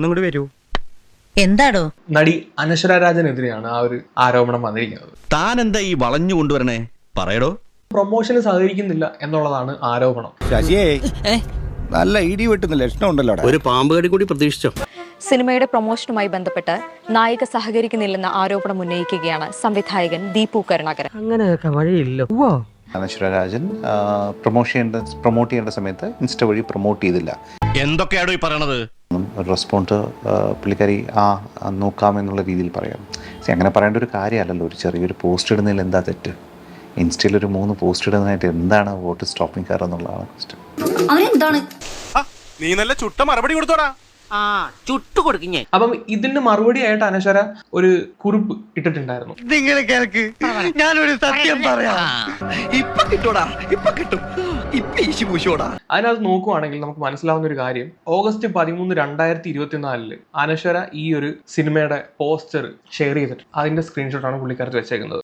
ഒന്നും കൂടി വരൂ. എന്താടോ? നടി അനശ്വര രാജനെതിരെയാണ് ആ ഒരു ആരോപണം വന്നിരിക്കുന്നത്. താൻ എന്താ ഈ വളഞ്ഞു കൊണ്ടുവരണേ? പറയടോ. പ്രൊമോഷന് സഹകരിക്കുന്നില്ല എന്നുള്ളതാണ് ആരോപണം. ശശിയേ, നല്ല ഇടി വെട്ടുന്ന ലക്ഷണം ഉണ്ടല്ലോ. ഒരു പാമ്പ് കടി കൂടി പ്രതീക്ഷിച്ചോ? സിനിമയുടെ പ്രൊമോഷനുമായി ബന്ധപ്പെട്ട് നായിക സഹകരിക്കുന്നില്ലെന്ന ആരോപണം ഉന്നയിക്കുകയാണ് സംവിധായകൻ ദീപു കരുണാകരൻ. അങ്ങനെയൊക്കെ വഴിയില്ലോ. അനശ്വര രാജൻ പ്രൊമോട്ട് ചെയ്യേണ്ട സമയത്ത് ഇൻസ്റ്റ വഴി പ്രൊമോട്ട് ചെയ്തില്ല. എന്തൊക്കെയാണോ ഈ പറയണത്? ഒരു റെസ്പോണ്ട് പുള്ളിക്കാരി നോക്കാമെന്നുള്ള രീതിയിൽ പറയാം. അങ്ങനെ പറയേണ്ട ഒരു കാര്യമല്ലല്ലോ. ഒരു ചെറിയൊരു പോസ്റ്റ് ഇടുന്നതിൽ എന്താ തെറ്റ്? ഇൻസ്റ്റയിൽ ഒരു 3 പോസ്റ്റ് ഇടുന്നതായിട്ട് എന്താണ് വോട്ട് സ്റ്റോപ്പിംഗ് കാർ എന്നുള്ളതാണ് ക്വസ്റ്റ്യൻ. നീ നല്ല ചുട്ട മറുപടി കൊടുത്തോടാ. ചുട്ടു കൊടുക്കും. അപ്പം ഇതിന് മറുപടി ആയിട്ട് അനശ്വര ഒരു കുറിപ്പ് ഇട്ടിട്ടുണ്ടായിരുന്നു. നിങ്ങൾ കേൾക്ക്, ഞാനൊരു സത്യം പറയാം. ഇപ്പൊ കിട്ടൂടാ, ഇപ്പൊ കിട്ടും. ഇപ്പൊ ഈശി പൂശോടാ. അതിനകത്ത് നോക്കുവാണെങ്കിൽ നമുക്ക് മനസ്സിലാവുന്ന ഒരു കാര്യം, ഓഗസ്റ്റ് 13, 2024 അനശ്വര ഈ ഒരു സിനിമയുടെ പോസ്റ്റർ ഷെയർ ചെയ്തിട്ട് അതിന്റെ സ്ക്രീൻഷോട്ടാണ് പുള്ളിക്കാരത്ത് വെച്ചേക്കുന്നത്.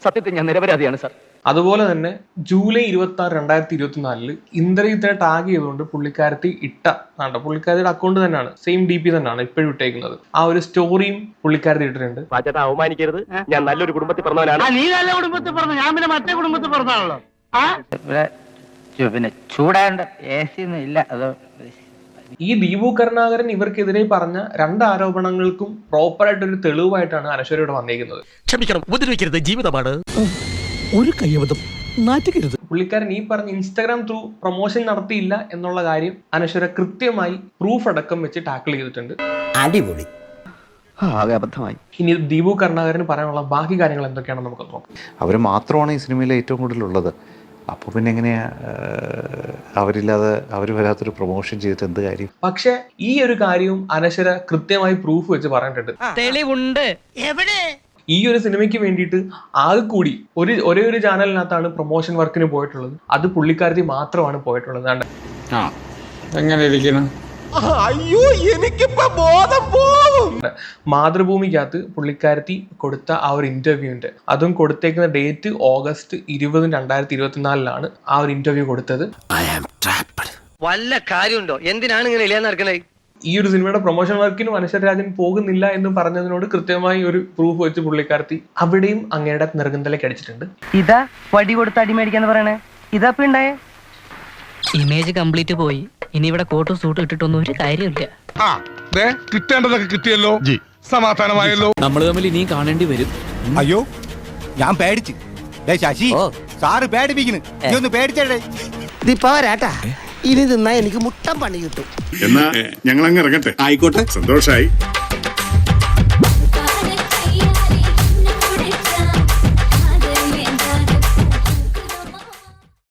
സത്യത്തിൽ ഞാൻ നിരപരാധിയാണ് സാർ. അതുപോലെ തന്നെ ജൂലൈ 26, 2024 ഇന്ദ്രജിത്തിനെ ടാഗ് ചെയ്തുകൊണ്ട് പുള്ളിക്കാരത്തി പുള്ളിക്കാരത്തിയുടെ അക്കൗണ്ട് തന്നെയാണ്, സെയിം DP തന്നെയാണ് ഇപ്പോഴും ഇട്ടേക്കുന്നത്. ആ ഒരു സ്റ്റോറിയും പുള്ളിക്കാരത്തി ഇട്ടിട്ടുണ്ട്. അവമാനിക്കരുത്, ഞാൻ നല്ലൊരു കുടുംബത്തിൽ പറഞ്ഞവനാണ്. നീ നല്ല കുടുംബത്തിൽ പറഞ്ഞു, ഞാൻ പിന്നെ മറ്റേ കുടുംബത്തിൽ പറഞ്ഞാണല്ലോ. പിന്നെ ചൂടാണ്ട് ഇല്ല. ഈ ദീപു കരുണാകരൻ ഇവർക്കെതിരെ പറഞ്ഞ 2 ആരോപണങ്ങൾക്കും പ്രോപ്പറായിട്ടൊരു തെളിവായിട്ടാണ് അനശ്വരയോട് വന്നേക്കുന്നത്. ക്ഷമിക്കണം, ഉപദ്രവിക്കരുത്, ജീവിതമാണ്. ഒരു കയ്യബദ്ധം, നാറ്റുകരുത്. പുള്ളിക്കാരൻ ഈ പറഞ്ഞ ഇൻസ്റ്റാഗ്രാം ത്രൂ പ്രൊമോഷൻ നടത്തിയില്ല എന്നുള്ള കാര്യം അനശ്വര കൃത്യമായി പ്രൂഫ് അടക്കം വെച്ച് ടാക്കിൾ ചെയ്തിട്ടുണ്ട്. അടിപൊളി. ഇനി ദീപു കരുണാകരന് പറയാനുള്ള ബാക്കി കാര്യങ്ങൾ എന്തൊക്കെയാണെന്ന് നമുക്ക് നോക്കാം. അവർ മാത്രമാണ് ഈ സിനിമയിൽ ഏറ്റവും കൂടുതലുള്ളത്. അപ്പോൾ പിന്നെ എങ്ങനെയാ അവരില്ലാതെ അവർ വരാത്തൊരു പ്രൊമോഷൻ ചെയ്തിട്ട് എന്ത് കാര്യം? പക്ഷെ ഈ ഒരു കാര്യവും അനശ്വര കൃത്യമായി പ്രൂഫ് വെച്ച് പറഞ്ഞിട്ടുണ്ട്. തെളിവുണ്ട്. എവിടെ? ഈ ഒരു സിനിമയ്ക്ക് വേണ്ടിയിട്ട് ആകെ കൂടി ഒരേ ഒരു ചാനലിനകത്താണ് പ്രൊമോഷൻ വർക്കിന് പോയിട്ടുള്ളത്. അത് പുള്ളിക്കാരത്തി മാത്രമാണ് പോയിട്ടുള്ളത്. എങ്ങനെ ഇരിക്കണം? അയ്യോ, എനിക്കിപ്പോ ബോധം പോകും. മാതൃഭൂമിക്കകത്ത് പുള്ളിക്കാരത്തി കൊടുത്ത ആ ഒരു ഇന്റർവ്യൂവിന്റെ അതും കൊടുത്തേക്കുന്ന ഡേറ്റ് ഓഗസ്റ്റ് 20, 2024 ആ ഒരു ഇന്റർവ്യൂ കൊടുത്തത്. വല്ല കാര്യമുണ്ടോ? എന്തിനാണ് ഇങ്ങനെ ഇല്ലാന്ന് നടക്കണേ? ഈ ഒരു സിനിമയുടെ പ്രൊമോഷൻ വർക്കിനും അനശ്വര രാജൻ പോകുന്നില്ല എന്ന് പറഞ്ഞതിനോട് കൃത്യമായി ഒരു പ്രൂഫ് വെച്ച് പുള്ളിക്കാരത്തി അവിടെയും അങ്ങയുടെ നെറുകന്തലേക്ക് അടിച്ചിട്ടുണ്ട്. ഇതാ വടി കൊടുത്ത് അടിമേടിക്കാന്ന് പറയണേ. ഇതാ ഉണ്ടായേ ഇമേജ് കംപ്ലീറ്റ് പോയി. ഇനി ഇവിടെ കോട്ടും സൂട്ടും ഇട്ടിട്ടൊന്നും ഒരു കാര്യമില്ല. കിട്ടേണ്ടതൊക്കെ കിട്ടിയല്ലോ, സമാധാനമായല്ലോ. നമ്മൾ തമ്മിൽ ഇനിയും കാണേണ്ടി വരും. അയ്യോ, ഞാൻ പേടിച്ച്. ശശി, സാറ് പേടിപ്പിക്കുന്നു. നീ ഒന്ന് പേടിച്ചേ. പോരാട്ടാ, ഇനി തിന്നാ എനിക്ക് മുട്ടം പണി കിട്ടും. എന്നാ ഞങ്ങൾ അങ്ങ് ഇറങ്ങട്ടെ. ആയിക്കോട്ടെ, സന്തോഷായി.